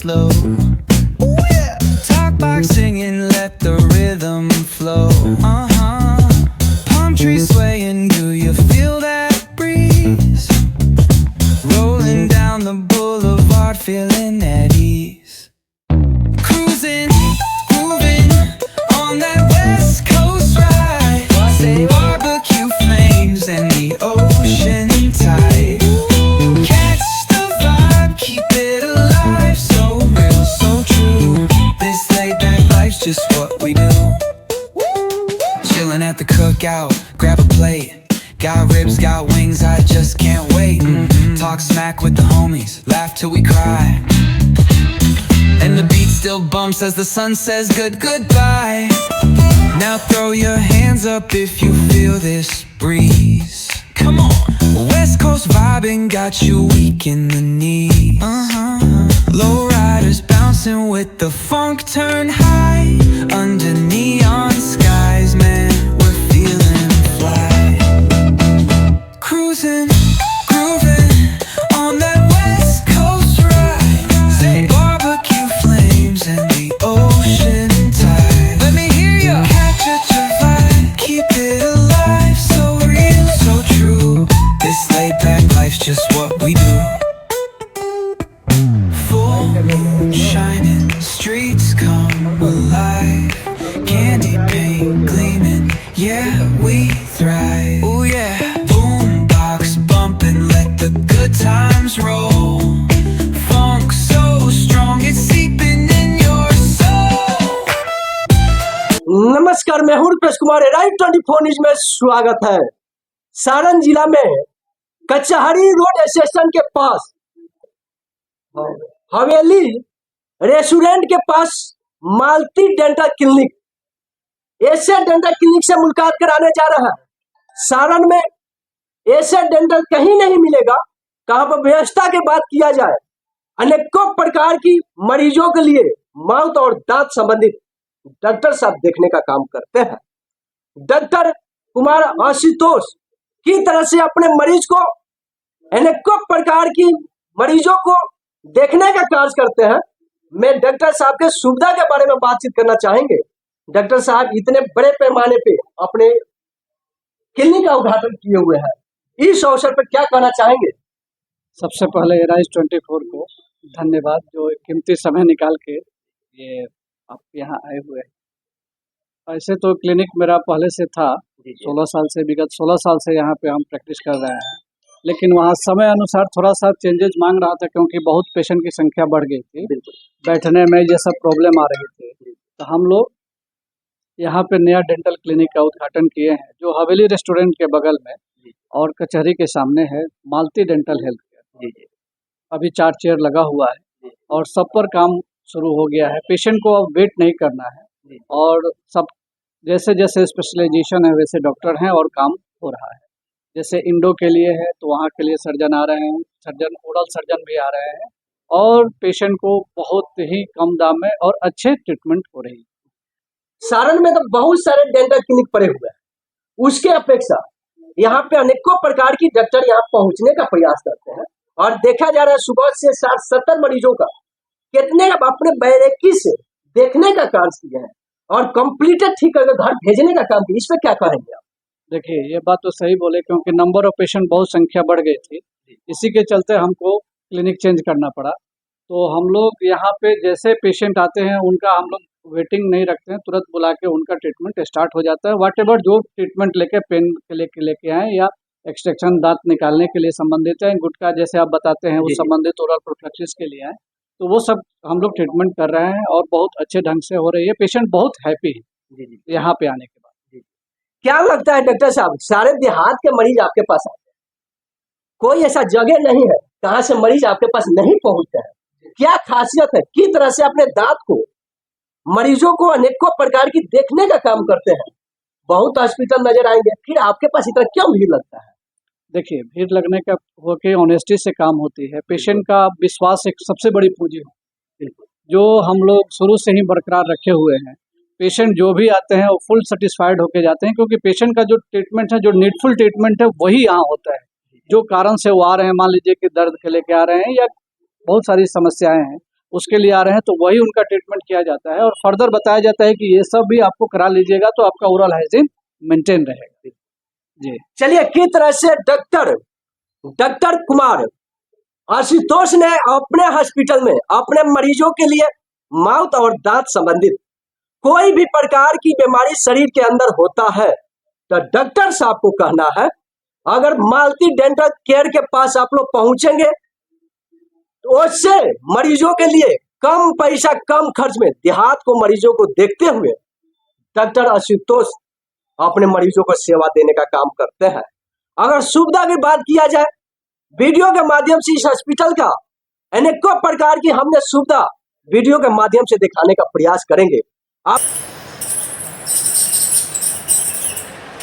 flow. Ooh, yeah. Talk boxing and let the rhythm flow. Palm trees swaying, do you feel that breeze? Rolling down the boulevard, feeling at ease. Cruising, moving on that West Coast ride. Say barbecue flames and the ocean tide. Catch the vibe, keep it alive. So real, so true. This laid back life's just what we do. Chilling at the cookout, grab a plate. Got ribs, got wings, I just can't wait. Talk smack with the homies, laugh till we cry. And the beat still bumps as the sun says goodbye. Now throw your hands up if you feel this breeze. Come on. West Coast vibing got you weak in the knees. Low riders bouncing with the funk turn high. Under neon skies, man, we're feeling fly. Cruising, grooving on that West Coast ride. Say barbecue flames and the ocean tide. Let me hear ya. Catch your vibe, keep it alive. So real, so true. This laid back life's just what we do. Full moon shining, streets come alive. Candy paint gleaming, yeah, we thrive. Ooh yeah. Boombox bumping, let the good times roll. Funk so strong, it's seeping in your soul. नमस्कार, मैं हूं Rupesh Kumar. Right 24 news में स्वागत है। सारण जिला में कचहरी road station के पास हवेली रेस्टोरेंट के पास मालती डेंटल क्लिनिक, ऐसे डेंटल क्लिनिक से मुलाकात कराने जा रहा है। सारण में ऐसे डेंटल कहीं नहीं मिलेगा, कहां पर व्यवस्था की बात किया जाए। अनेकों प्रकार की मरीजों के लिए माउथ और दांत संबंधित डॉक्टर साहब देखने का काम करते हैं। डॉक्टर कुमार आशुतोष की तरह से अपने मरीज को, अनेकों प्रकार की मरीजों को देखने का कार्य करते हैं। मैं डॉक्टर साहब के सुविधा के बारे में बातचीत करना चाहेंगे। डॉक्टर साहब इतने बड़े पैमाने पे अपने क्लिनिक का उद्घाटन किए हुए हैं, इस अवसर पर क्या कहना चाहेंगे? सबसे पहले राइज 24 को धन्यवाद, जो कीमती समय निकाल के ये आप यहाँ आए हुए हैं। ऐसे तो क्लिनिक मेरा पहले से था, 16 साल से, विगत 16 साल से यहाँ पे हम प्रैक्टिस कर रहे हैं। लेकिन वहाँ समय अनुसार थोड़ा सा चेंजेस मांग रहा था, क्योंकि बहुत पेशेंट की संख्या बढ़ गई थी, बैठने में ये सब प्रॉब्लम आ रही थी। तो हम लोग यहाँ पे नया डेंटल क्लिनिक का उद्घाटन किए हैं, जो हवेली रेस्टोरेंट के बगल में और कचहरी के सामने है। मालती डेंटल हेल्थ केयर। अभी 4 चेयर लगा हुआ है और सब पर काम शुरू हो गया है। पेशेंट को अब वेट नहीं करना है और सब जैसे जैसे स्पेशलाइजेशन है वैसे डॉक्टर हैं और काम हो रहा है। जैसे इंडो के लिए है तो वहाँ के लिए सर्जन आ रहे हैं, सर्जन ओरल सर्जन भी आ रहे हैं और पेशेंट को बहुत ही कम दाम में और अच्छे ट्रीटमेंट हो रही है। सारण में तो बहुत सारे डेंटल क्लिनिक पड़े हुए हैं, उसके अपेक्षा यहाँ पे अनेकों प्रकार की डॉक्टर यहाँ पहुँचने का प्रयास करते हैं और देखा जा रहा है सुबह से 60-70 मरीजों का कितने अपने बैरेकी से देखने का कार्य किया है और कंप्लीटेड ठीक करके घर भेजने का काम किया। इस पर क्या कहेंगे आप? देखिए, ये बात तो सही बोले, क्योंकि नंबर ऑफ पेशेंट बहुत संख्या बढ़ गई थी, इसी के चलते हमको क्लिनिक चेंज करना पड़ा। तो हम लोग यहाँ पे जैसे पेशेंट आते हैं उनका हम लोग वेटिंग नहीं रखते हैं, तुरंत बुला के उनका ट्रीटमेंट स्टार्ट हो जाता है। व्हाटएवर जो ट्रीटमेंट लेके पेन के लेके आए या एक्सट्रैक्शन दांत निकालने के लिए संबंधित है, गुटखा जैसे आप बताते हैं वो संबंधित ओरल प्रोफिलैक्सिस के लिए है, तो वो सब हम लोग ट्रीटमेंट कर रहे हैं और बहुत अच्छे ढंग से हो रही है। पेशेंट बहुत हैप्पी है यहाँ पे आने के बाद। क्या लगता है डॉक्टर साहब, सारे देहात के मरीज आपके पास आते हैं, कोई ऐसा जगह नहीं है कहाँ से मरीज आपके पास नहीं पहुंचते हैं? क्या खासियत है, किस तरह से अपने दांत को मरीजों को अनेकों प्रकार की देखने का काम करते हैं? बहुत हॉस्पिटल नजर आएंगे, फिर आपके पास इतना क्यों भीड़ लगता है? देखिए, भीड़ लगने का होके ऑनेस्टी से काम होती है। पेशेंट का विश्वास एक सबसे बड़ी पूंजी है, जो हम लोग शुरू से ही बरकरार रखे हुए हैं। पेशेंट जो भी आते हैं वो फुल सेटिस्फाइड होके जाते हैं, क्योंकि पेशेंट का जो ट्रीटमेंट है, जो नीडफुल ट्रीटमेंट है, वही यहाँ होता है। जो कारण से वो आ रहे हैं, मान लीजिए कि दर्द के लेके आ रहे हैं या बहुत सारी समस्याएं हैं, उसके लिए आ रहे हैं तो वही उनका ट्रीटमेंट किया जाता है और फर्दर बताया जाता है कि ये सब भी आपको करा लीजिएगा तो आपका ओरल हाइजीन मेंटेन रहेगा। जी चलिए, किस तरह से डॉक्टर कुमार आशुतोष ने अपने हॉस्पिटल में अपने मरीजों के लिए माउथ और दांत संबंधित कोई भी प्रकार की बीमारी शरीर के अंदर होता है तो डॉक्टर साहब को कहना है, अगर मालती डेंटल केयर के पास आप लोग पहुंचेंगे तो उससे मरीजों के लिए कम पैसा कम खर्च में देहात को मरीजों को देखते हुए डॉक्टर आशुतोष अपने मरीजों को सेवा देने का काम करते हैं। अगर सुविधा की बात किया जाए, वीडियो के माध्यम से इस हॉस्पिटल का अनेकों प्रकार की हमने सुविधा वीडियो के माध्यम से दिखाने का प्रयास करेंगे।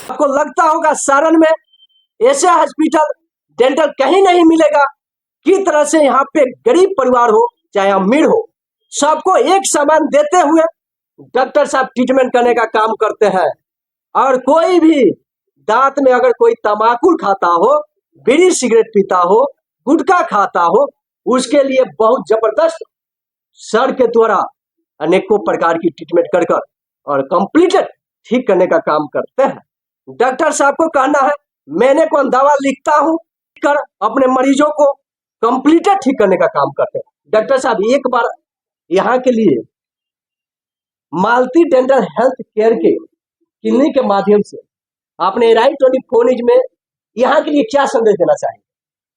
आपको लगता होगा सारण में ऐसे हॉस्पिटल डेंटल कहीं नहीं मिलेगा। किस तरह से यहाँ पे गरीब परिवार हो चाहे अमीर हो, सबको एक समान देते हुए डॉक्टर साहब ट्रीटमेंट करने का काम करते हैं। और कोई भी दांत में अगर कोई तंबाकू खाता हो, बीड़ी सिगरेट पीता हो, गुटखा खाता हो, उसके लिए बहुत जबरदस्त सर के द्वारा अनेकों प्रकार की ट्रीटमेंट कर कर और कंप्लीटेड ठीक करने का काम करते हैं। डॉक्टर साहब को कहना है, मैंने कौन दवा लिखता हूं कर अपने मरीजों को कंप्लीटेड ठीक करने का काम करते हैं। डॉक्टर साहब एक बार यहाँ के लिए मालती डेंटल हेल्थ केयर के क्लिनिक के माध्यम से आपने राइट 24 न्यूज में यहाँ के लिए क्या संदेश देना चाहिए?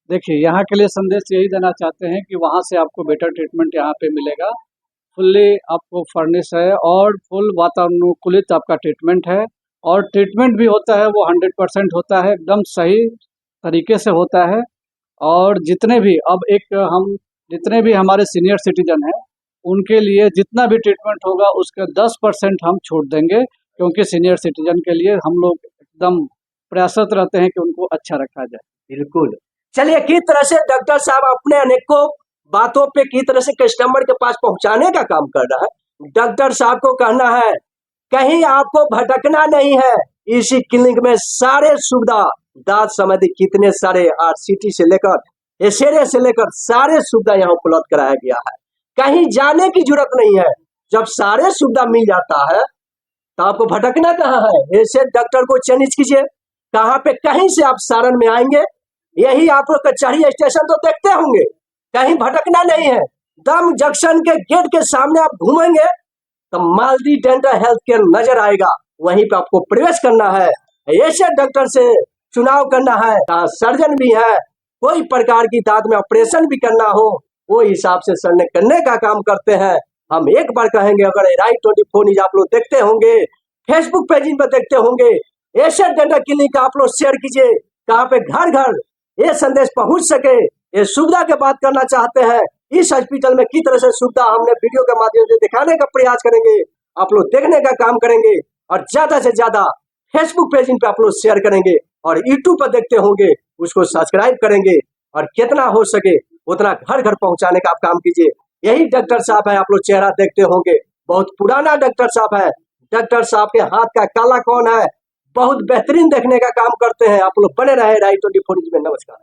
देखिए, यहाँ के लिए संदेश यही देना चाहते हैं कि वहाँ से आपको बेटर ट्रीटमेंट यहाँ पे मिलेगा। फुल्ली आपको फर्निश है और फुल वातानुकूलित आपका ट्रीटमेंट है और ट्रीटमेंट भी होता है वो 100% होता है, एकदम सही तरीके से होता है। और जितने भी हमारे सीनियर सिटीजन हैं उनके लिए जितना भी ट्रीटमेंट होगा उसके 10% हम छूट देंगे, क्योंकि सीनियर सिटीजन के लिए हम लोग एकदम प्रयासरत रहते हैं कि उनको अच्छा रखा जाए। बिल्कुल। चलिए, किस तरह से डॉक्टर साहब अपने अनेकों बातों पे किस तरह से कस्टमर के पास पहुंचाने का काम कर रहा है। डॉक्टर साहब को कहना है, कहीं आपको भटकना नहीं है। इसी क्लिनिक में सारे सुविधा दांत संबंधी कितने सारे आरसीटी से लेकर एक्सरे से लेकर सारे सुविधा यहाँ उपलब्ध कराया गया है। कहीं जाने की जरूरत नहीं है। जब सारे सुविधा मिल जाता है तो आपको भटकना कहाँ है। ऐसे डॉक्टर को चयनित कीजिए। कहाँ पे कहीं से आप सारण में आएंगे, यही आप लोग कचहरी स्टेशन तो देखते होंगे, कहीं भटकना नहीं है। दम जंक्शन के गेट के सामने आप घूमेंगे तो मालती डेंटल हेल्थ केयर नजर आएगा, वहीं पे आपको प्रवेश करना है। ऐसे डॉक्टर से चुनाव करना है। सर्जन भी है, कोई प्रकार की दांत में ऑपरेशन भी करना हो वो हिसाब से सर ने करने का काम करते हैं। हम एक बार कहेंगे, अगर राइट 24 न्यूज आप लोग देखते होंगे, फेसबुक पेज पर देखते होंगे, ऐसे डेंटल क्लिनिक आप लोग शेयर कीजिए, कहाँ पे घर घर ये संदेश पहुंच सके। ये सुविधा की बात करना चाहते हैं, इस हॉस्पिटल में किस तरह से सुविधा हमने वीडियो के माध्यम से दिखाने का प्रयास करेंगे, आप लोग देखने का काम करेंगे और ज्यादा से ज्यादा फेसबुक पेज पे आप लोग शेयर करेंगे और यूट्यूब पर देखते होंगे उसको सब्सक्राइब करेंगे और कितना हो सके उतना घर घर पहुंचाने का आप काम कीजिए। यही डॉक्टर साहब है, आप लोग चेहरा देखते होंगे, बहुत पुराना डॉक्टर साहब है। डॉक्टर साहब के हाथ का काला कौन है, बहुत बेहतरीन देखने का काम करते हैं। आप लोग बने रहे राइट 24 न्यूज में। नमस्कार।